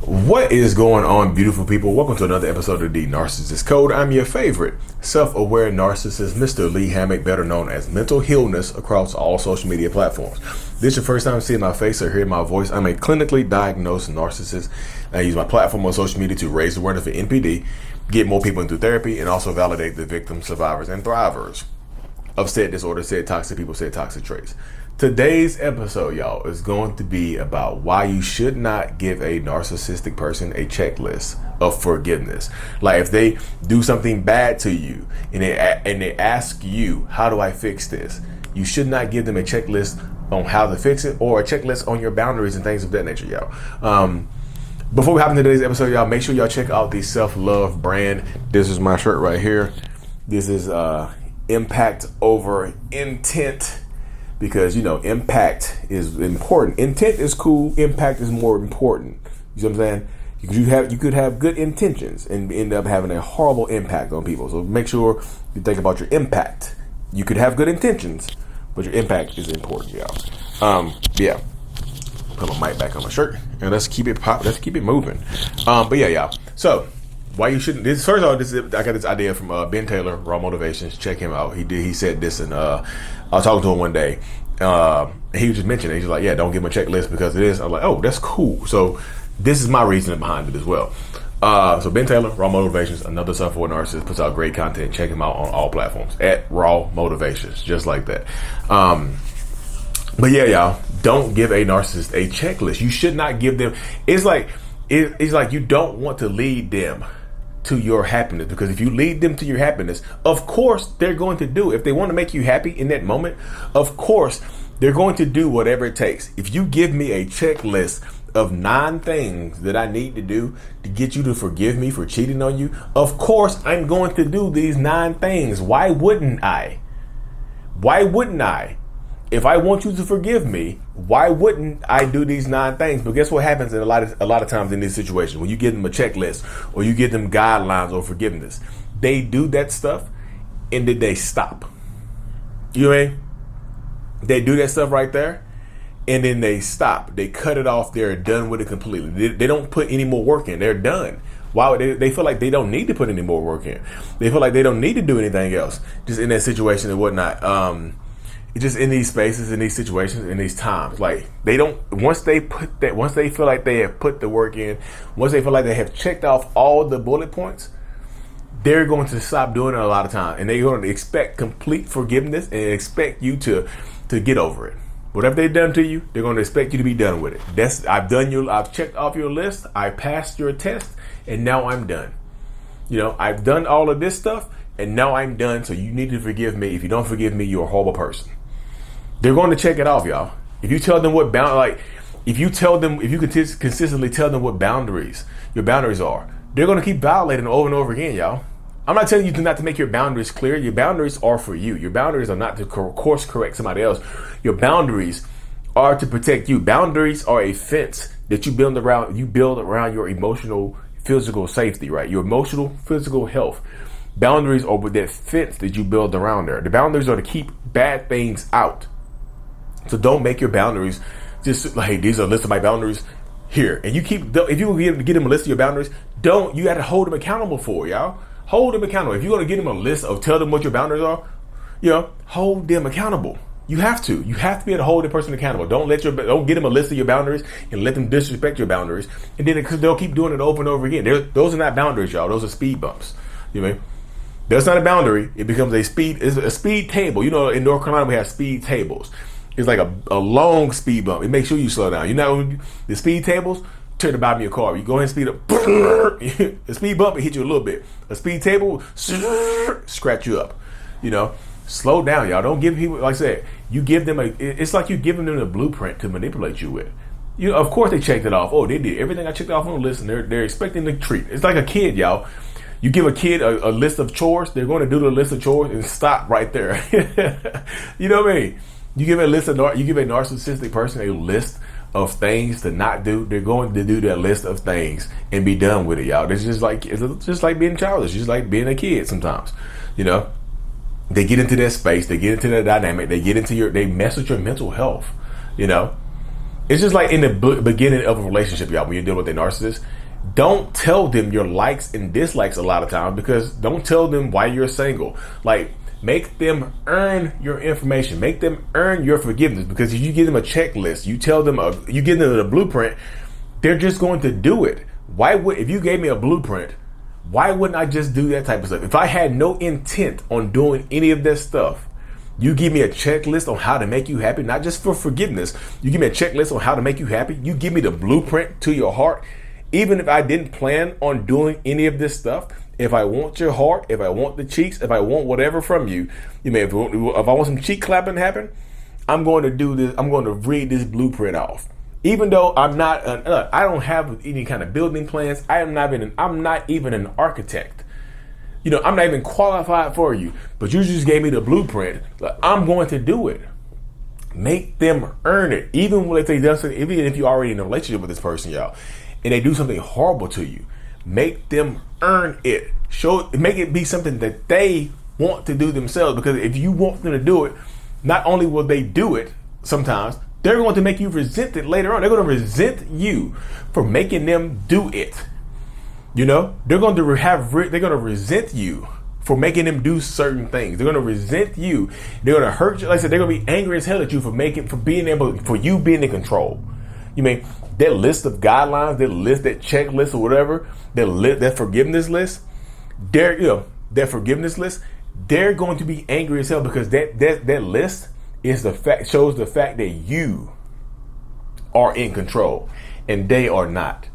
What is going on, beautiful people? Welcome to another episode of the Narcissists Code. I'm your favorite self-aware narcissist, Mr. Lee Hammock, better known as Mental Healness, across all social media platforms. This is your first time seeing my face or hearing my voice. I'm a clinically diagnosed narcissist. I use my platform on social media to raise awareness for NPD, get more people into therapy, and also validate the victims, survivors, and thrivers of said disorder, said toxic people, said toxic traits. Today's episode, y'all, is going to be about why you should not give a narcissistic person a checklist of forgiveness. Like if they do something bad to you and they ask you, how do I fix this? You should not give them a checklist on how to fix it or a checklist on your boundaries and things of that nature, y'all. Before we hop into today's episode, y'all, make sure y'all check out the SelfLove Brand. This is my shirt right here. This is impact over intent. Because, impact is important. Intent is cool. Impact is more important. You know what I'm saying? Because you could have good intentions and end up having a horrible impact on people. So make sure you think about your impact. You could have good intentions, but your impact is important, y'all. Yeah. Put my mic back on my shirt and let's keep it pop. Let's keep it moving. But yeah, y'all. So why you shouldn't? I got this idea from Ben Taylor, Raw Motivations. Check him out. He said this, and I was talking to him one day. He was just mentioning it. He's like, yeah, don't give him a checklist because it is. I'm like, oh, that's cool. So this is my reasoning behind it as well. So Ben Taylor, Raw Motivations, another self-aware narcissist, puts out great content. Check him out on all platforms at Raw Motivations, just like that. But yeah, y'all, don't give a narcissist a checklist. You should not give them. It's like you don't want to lead them to your happiness, because if you lead them to your happiness, of course they're going to do. If they want to make you happy in that moment, of course they're going to do whatever it takes. If you give me a checklist of 9 things that I need to do to get you to forgive me for cheating on you, of course I'm going to do these 9 things. Why wouldn't I? If I want you to forgive me, why wouldn't I do these 9 things? But guess what happens in a lot of times in these situations when you give them a checklist or you give them guidelines on forgiveness, they do that stuff and then they stop. You know what I mean? They do that stuff right there and then they stop. They cut it off. They're done with it completely. They don't put any more work in. They're done. Why would they feel like they don't need to put any more work in? They feel like they don't need to do anything else just in that situation and whatnot. Just in these spaces, in these situations, in these times, like they don't, once they feel like they have put the work in, once they feel like they have checked off all the bullet points, they're going to stop doing it a lot of times, and they're going to expect complete forgiveness and expect you to get over it. Whatever they've done to you, they're going to expect you to be done with it. I've checked off your list, I passed your test, and now I'm done. I've done all of this stuff, and now I'm done. So you need to forgive me. If you don't forgive me, you're a horrible person. They're going to check it off, y'all. If you tell them if you consistently tell them what your boundaries are, they're going to keep violating over and over again, y'all. I'm not telling you not to make your boundaries clear. Your boundaries are for you. Your boundaries are not to course correct somebody else. Your boundaries are to protect you. Boundaries are a fence that you build around your emotional, physical safety, right? Your emotional, physical health. Boundaries are with that fence that you build around there. The boundaries are to keep bad things out. So don't make your boundaries just like, hey, these are a list of my boundaries here. And if you get them a list of your boundaries, you got to hold them accountable for it, y'all. Hold them accountable. If you're going to get them a list of tell them what your boundaries are, hold them accountable. You have to. You have to be able to hold the person accountable. Don't get them a list of your boundaries and let them disrespect your boundaries. And then because they'll keep doing it over and over again. Those are not boundaries, y'all. Those are speed bumps. You know what I mean? That's not a boundary. It becomes a speed table. In North Carolina, we have speed tables. It's like a long speed bump. It makes sure you slow down. The speed tables, turn the bottom of your car. You go ahead and speed up. The speed bump, it hit you a little bit. A speed table, scratch you up. Slow down, y'all. Don't give people, like I said, you give them it's like you giving them a blueprint to manipulate you with. Of course they checked it off. Oh, they did everything I checked off on the list, and they're expecting the treat. It's like a kid, y'all. You give a kid a list of chores, they're going to do the list of chores and stop right there. You know what I mean? You give a narcissistic person a list of things to not do, they're going to do that list of things and be done with it, y'all. It's just like being childish. It's just like being a kid sometimes. They get into that space, they get into that dynamic, they mess with your mental health. It's just like in the beginning of a relationship, y'all, when you're dealing with a narcissist, don't tell them your likes and dislikes a lot of times, because don't tell them why you're single. Like, make them earn your information. Make them earn your forgiveness, because if you give them a checklist, you tell them, you give them a blueprint, they're just going to do it. If you gave me a blueprint, why wouldn't I just do that type of stuff? If I had no intent on doing any of this stuff, you give me a checklist on how to make you happy, not just for forgiveness. You give me a checklist on how to make you happy. You give me the blueprint to your heart. Even if I didn't plan on doing any of this stuff, if I want your heart, if I want the cheeks, if I want whatever from you, if I want some cheek clapping to happen, I'm going to do this. I'm going to read this blueprint off. Even though I don't have any kind of building plans. I'm not even an architect. I'm not even qualified for you, but you just gave me the blueprint. I'm going to do it. Make them earn it. Even if they done something, even if you're already in a relationship with this person, y'all, and they do something horrible to you, make them earn it. Make it be something that they want to do themselves. Because if you want them to do it, not only will they do it sometimes, they're going to make you resent it later on. They're going to resent you for making them do it. They're going to resent you for making them do certain things. They're going to resent you. They're going to hurt you. Like I said, they're going to be angry as hell at you for you being in control. That list of guidelines, that checklist or whatever, that forgiveness list, that forgiveness list, they're going to be angry as hell, because that list shows the fact that you are in control and they are not.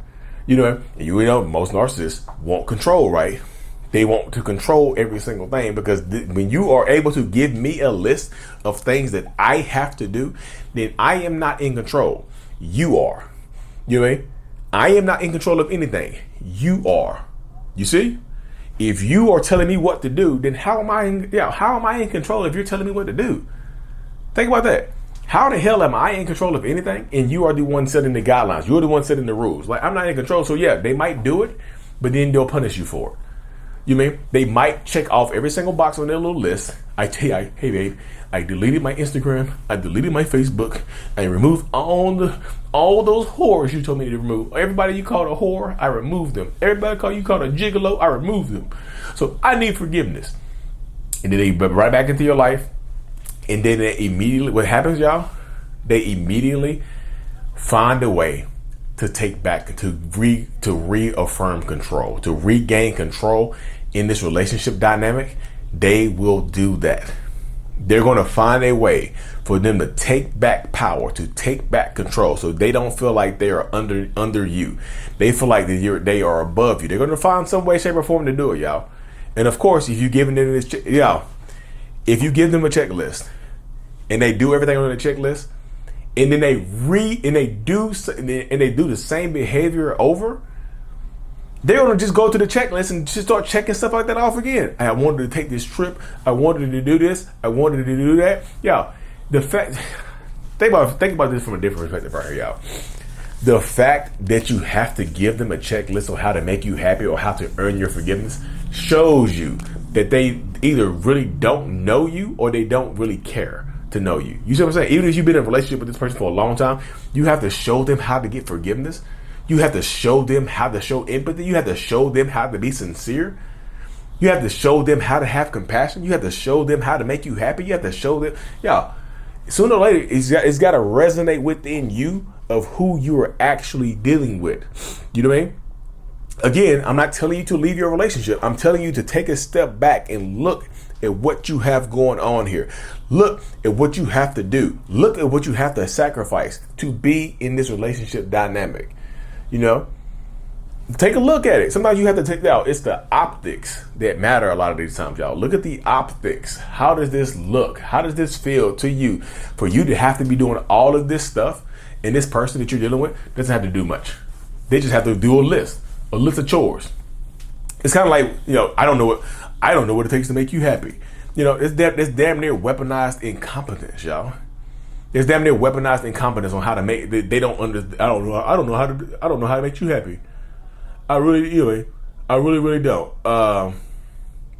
Most narcissists want control, right? They want to control every single thing, because when you are able to give me a list of things that I have to do, then I am not in control. You are. I am not in control of anything. You are. You see? If you are telling me what to do, then how am I in control if you're telling me what to do? Think about that. How the hell am I in control of anything? And you are the one setting the guidelines. You're the one setting the rules. Like, I'm not in control. So yeah, they might do it, but then they'll punish you for it. They might check off every single box on their little list. Hey babe, I deleted my Instagram. I deleted my Facebook. I removed all those whores you told me to remove. Everybody you called a whore, I removed them. Everybody you called a gigolo, I removed them. So I need forgiveness. And then they right back into your life. And then what happens, y'all? They immediately find a way to take back, to reaffirm control, to regain control in this relationship dynamic. They will do that. They're going to find a way for them to take back power, to take back control, so they don't feel like they are under you. They feel like they are above you. They're going to find some way, shape, or form to do it, y'all. And of course, if you give them this, if you give them a checklist, and they do everything on the checklist, and then they do the same behavior over, they're gonna just go to the checklist and just start checking stuff like that off again. I wanted to take this trip. I wanted to do this. I wanted to do that. Yeah, think about this from a different perspective right here, y'all. The fact that you have to give them a checklist on how to make you happy or how to earn your forgiveness shows you that they either really don't know you or they don't really care to know you. You see what I'm saying? Even if you've been in a relationship with this person for a long time, you have to show them how to get forgiveness. You have to show them how to show empathy. You have to show them how to be sincere. You have to show them how to have compassion. You have to show them how to make you happy. You have to show them, sooner or later, it's got to resonate within you of who you are actually dealing with. You know what I mean? Again, I'm not telling you to leave your relationship. I'm telling you to take a step back and look at what you have going on here. Look at what you have to do. Look at what you have to sacrifice to be in this relationship dynamic. Take a look at it. Sometimes you have to take that out. It's the optics that matter a lot of these times, y'all. Look at the optics. How does this look? How does this feel to you? For you to have to be doing all of this stuff, and this person that you're dealing with doesn't have to do much. They just have to do a list of chores. It's kind of like, I don't know what it takes to make you happy. It's damn near weaponized incompetence, y'all. There's damn near weaponized incompetence on how to make. They don't understand. I don't know how to make you happy. I really don't.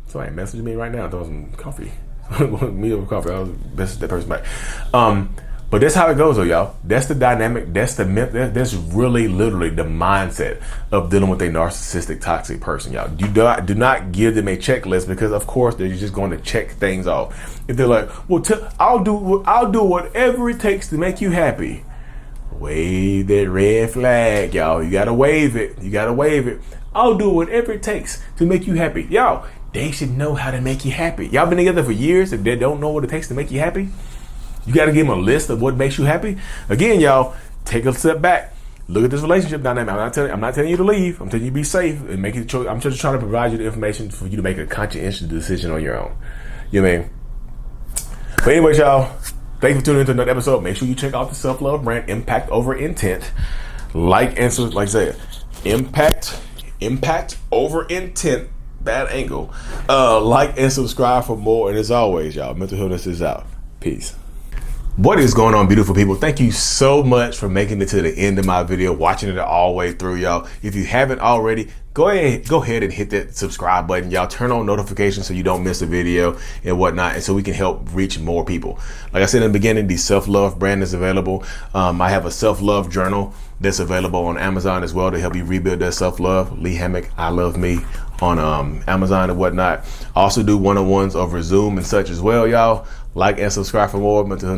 Somebody messaged me right now. There was some coffee. Me over coffee. I was messaging that person back. But that's how it goes, though, y'all. That's the dynamic. That's that's really literally the mindset of dealing with a narcissistic, toxic person, y'all. Do not give them a checklist, because of course they're just going to check things off. If they're like, well, I'll do whatever it takes to make you happy. Wave that red flag, y'all. You gotta wave it. You gotta wave it. I'll do whatever it takes to make you happy, y'all. They should know how to make you happy. Y'all been together for years. If they don't know what it takes to make you happy, you got to give them a list of what makes you happy. Again, y'all, take a step back. Look at this relationship dynamic. I'm not telling you to leave. I'm telling you to be safe and make a choice. I'm just trying to provide you the information for you to make a conscientious decision on your own. You know what I mean? But anyway, y'all, thank you for tuning into another episode. Make sure you check out the SelfLove Brand, Impact Over Intent. Like I said, impact over intent. Bad angle. Like and subscribe for more. And as always, y'all, mental illness is out. Peace. What is going on, beautiful people? Thank you so much for making it to the end of my video, watching it all the way through, y'all. If you haven't already, go ahead and hit that subscribe button, y'all. Turn on notifications so you don't miss a video and whatnot, and so we can help reach more people. Like I said in the beginning, the SelfLove Brand is available. I have a self-love journal that's available on Amazon as well to help you rebuild that self-love. Lee Hammock, I Love Me, on Amazon and whatnot. I also do one-on-ones over Zoom and such as well, y'all. Like and subscribe for more mental